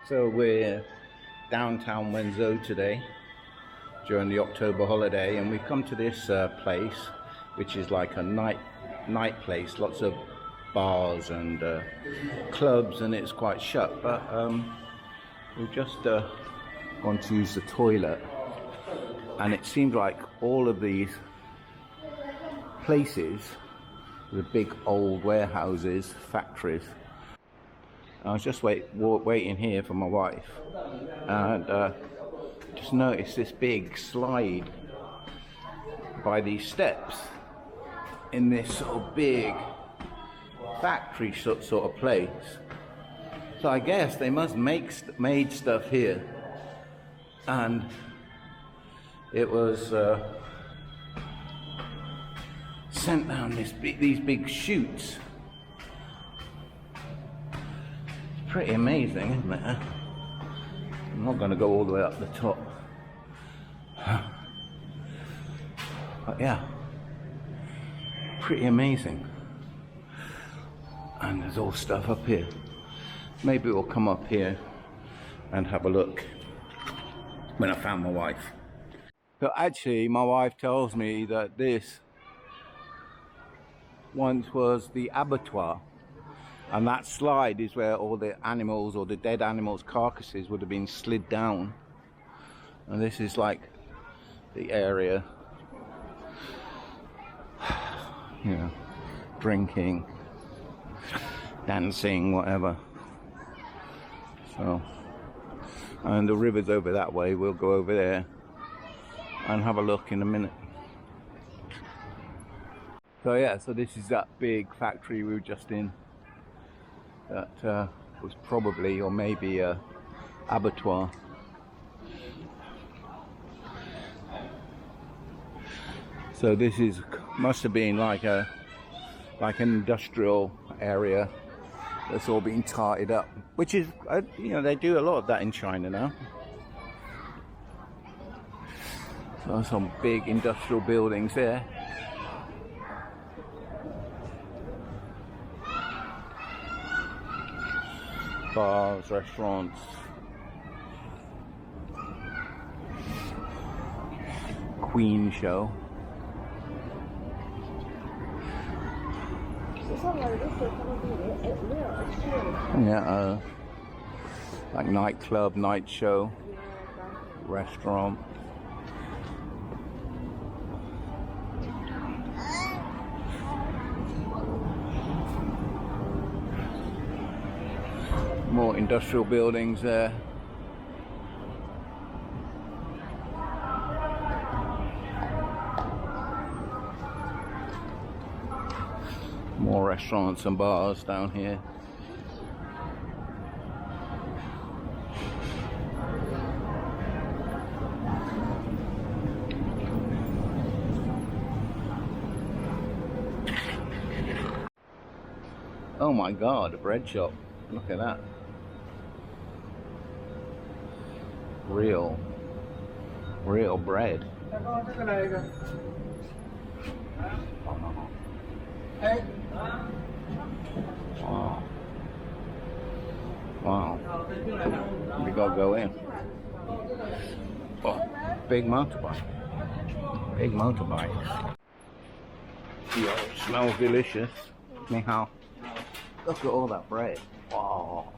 So we're downtown Wenzhou today during the October holiday, and we've come to this place, which is like a night place, lots of bars and clubs, and it's quite shut. But we've just gone to use the toilet, and it seems like all of these places, the big old warehouses, factories. I was just waiting here for my wife, and just noticed this big slide by these steps in this sort of big factory sort of place. So I guess they must made stuff here, and it was sent down these big chutes. Pretty amazing, isn't it? I'm not going to go all the way up the top. But yeah, pretty amazing. And there's all stuff up here. Maybe we'll come up here and have a look when I found my wife. So actually, my wife tells me that this once was the abattoir. And that slide is where all the animals, or the dead animals' carcasses, would have been slid down. And this is like the area, you know, drinking, dancing, whatever. So, and the river's over that way. We'll go over there and have a look in a minute. So yeah, so this is that big factory we were just in. That was probably, or maybe, a abattoir. So this must have been like an industrial area that's all been tarted up, which is, you know, they do a lot of that in China now. So some big industrial buildings there. Bars, restaurants. Queen show. Yeah, like nightclub, night show, restaurant. More industrial buildings there. More restaurants and bars down here. Oh my God, a bread shop. Look at that. Real bread. Wow. Wow. We gotta go in. Oh, big motorbike. Big motorbike. Yeah, it smells delicious. Anyhow, look at all that bread. Wow.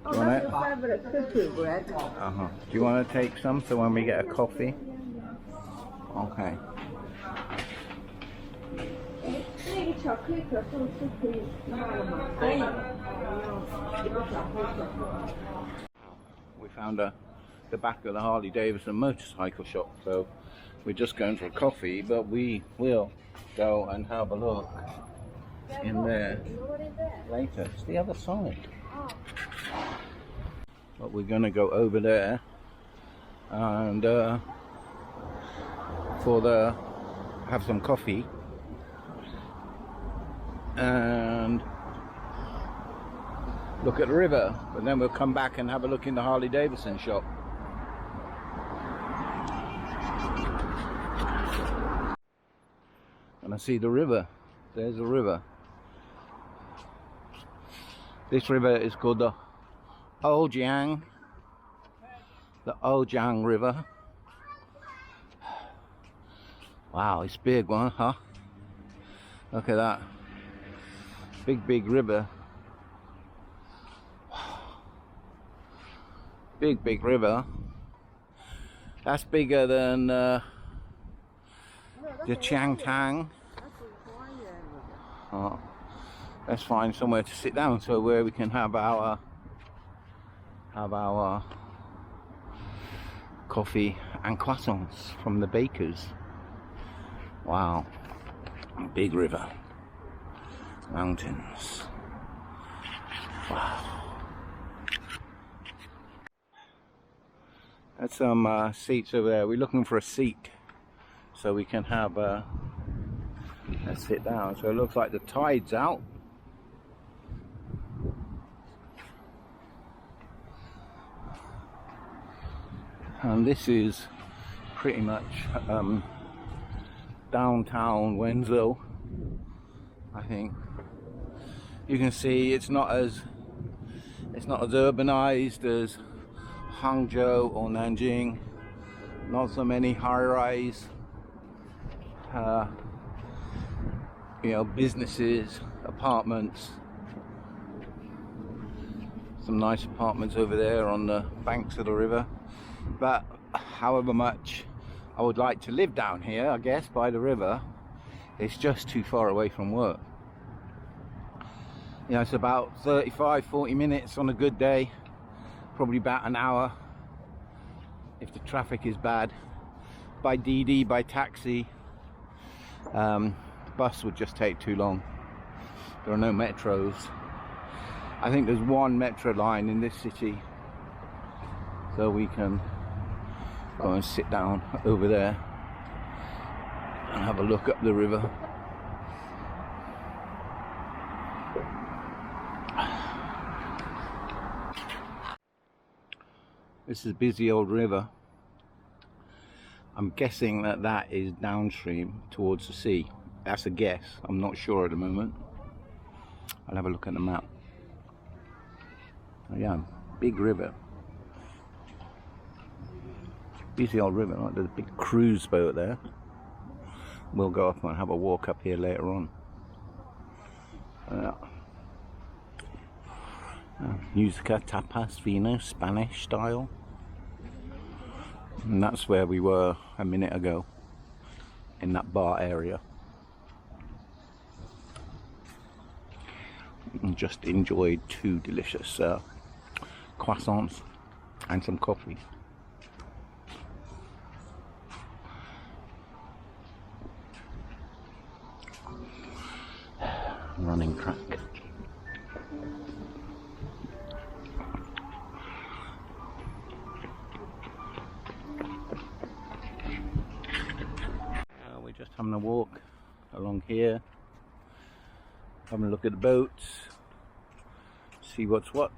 Oh, that's your favorite cookie bread. Do you want to take some so when we get a coffee? Okay. We found the back of the Harley Davidson motorcycle shop, so we're just going for a coffee, but we will go and have a look in there later. It's the other side. But we're going to go over there and have some coffee and look at the river, but then we'll come back and have a look in the Harley Davidson shop. And I see the river. There's the river. This river is called the Oujiang the Oujiang River. Wow, it's a big one, huh? Look at that. Big river. Big river. That's bigger than the Changtang. Oh, let's find somewhere to sit down so where we can have our coffee and croissants from the bakers. Wow, big river, mountains. Wow. That's some seats over there. We're looking for a seat so we can have let's sit down. So it looks like the tide's out. And this is pretty much downtown Wenzhou. I think you can see it's not as urbanized as Hangzhou or Nanjing. Not so many high-rise businesses, apartments. Some nice apartments over there on the banks of the river. But however much I would like to live down here, I guess, by the river, it's just too far away from work. You know, it's about 35-40 minutes on a good day, probably about an hour if the traffic is bad. By DD, by taxi, bus would just take too long. There are no metros. I think there's one metro line in this city, so we can go and sit down over there and have a look up the river. This is a busy old river. I'm guessing that is downstream towards the sea. That's a guess. I'm not sure at the moment. I'll have a look at the map. Oh, yeah, big river. Busy old river. Right? There's a big cruise boat there. We'll go up and have a walk up here later on. Musica, tapas, vino, Spanish style. And that's where we were a minute ago, in that bar area. And just enjoyed two delicious croissants and some coffee. Running track. We're just having a walk along here, having a look at the boats, see what's what,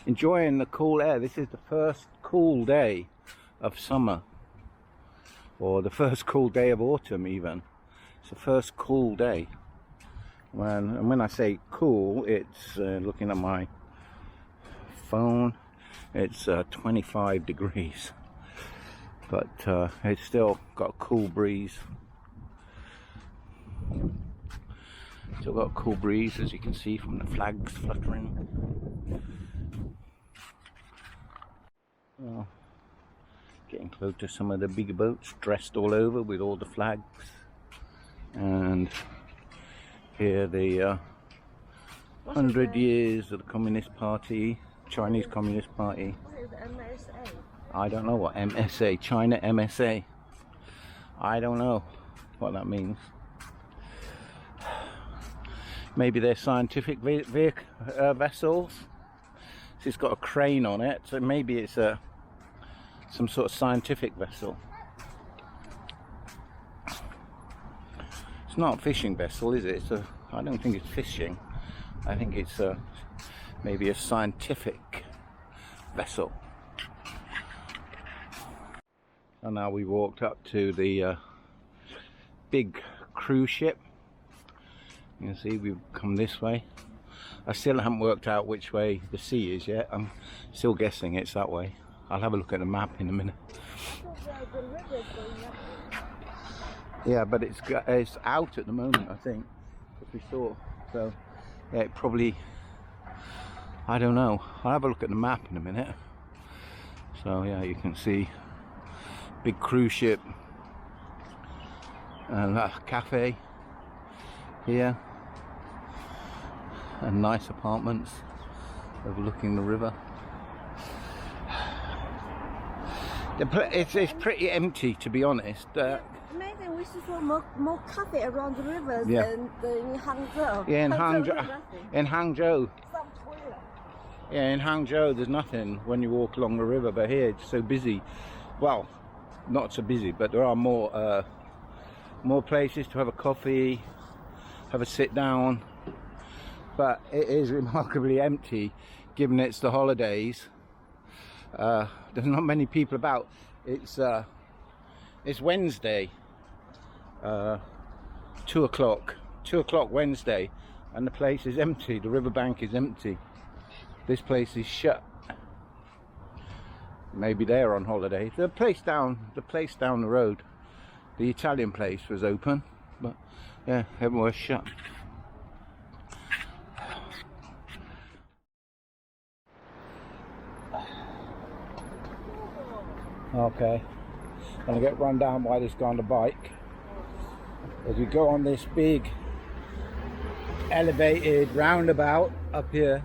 enjoying the cool air. This is the first cool day of summer, or the first cool day of autumn even. It's the first cool day. When I say cool, it's looking at my phone, it's 25 degrees, but it's still got a cool breeze. Still got a cool breeze, as you can see from the flags fluttering. Well, getting close to some of the bigger boats, dressed all over with all the flags, and here the 100 years of the Communist Party, Chinese Communist Party. What is MSA? I don't know what MSA, China MSA. I don't know what that means. Maybe they're scientific vessels. It's got a crane on it, so maybe it's some sort of scientific vessel. It's not a fishing vessel, is it? I don't think it's fishing. I think it's maybe a scientific vessel. And now we walked up to the big cruise ship. You can see we've come this way. I still haven't worked out which way the sea is yet. I'm still guessing it's that way. I'll have a look at the map in a minute. The river is going up. Yeah, but it's out at the moment, I think, if we saw. So, yeah, it probably, I don't know. I'll have a look at the map in a minute. So, yeah, you can see big cruise ship and a cafe here, and nice apartments overlooking the river. It's pretty empty, to be honest. Maybe we should put more cafe around the rivers Yeah. than in Hangzhou. Yeah, in Hangzhou, Hangzhou, some toilet. yeah, in Hangzhou, there's nothing when you walk along the river, but here it's so busy. Well, not so busy, but there are more places to have a coffee, have a sit down. But it is remarkably empty, given it's the holidays. There's not many people about. It's Wednesday, 2 o'clock Wednesday, and the place is empty. The riverbank is empty. This place is shut. Maybe they're on holiday. The place down the road, the Italian place, was open, but yeah, everyone was shut. Okay, gonna get run down by this guy on the bike as we go on this big elevated roundabout up here.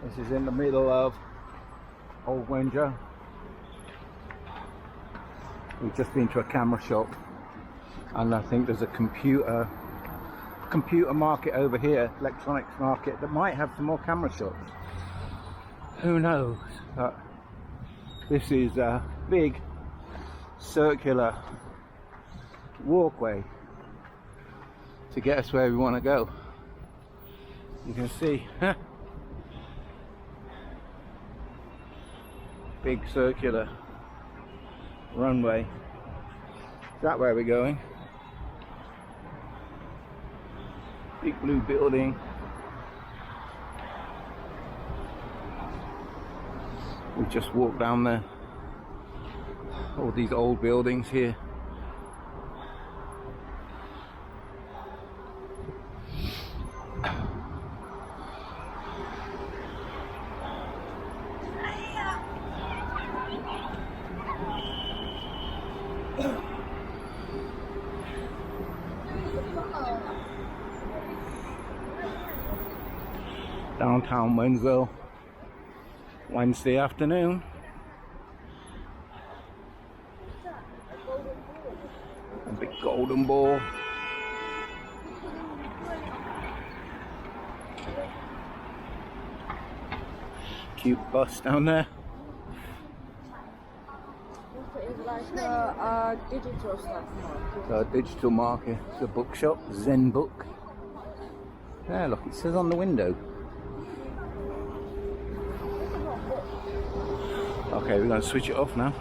This is in the middle of Old Wenzhou. We've just been to a camera shop, and I think there's a computer market over here, electronics market, that might have some more camera shops. Who knows? But this is a big circular walkway to get us where we want to go. You can see big circular runway. Is that where we're going? Big blue building. We just walked down there. All these old buildings here. Downtown Wenzhou, Wednesday afternoon. A big golden ball. Cute bus down there. It's like a digital stuff. So a digital market. It's a bookshop, Zen Book. Yeah, look, it says on the window. Okay, we're going to switch it off now.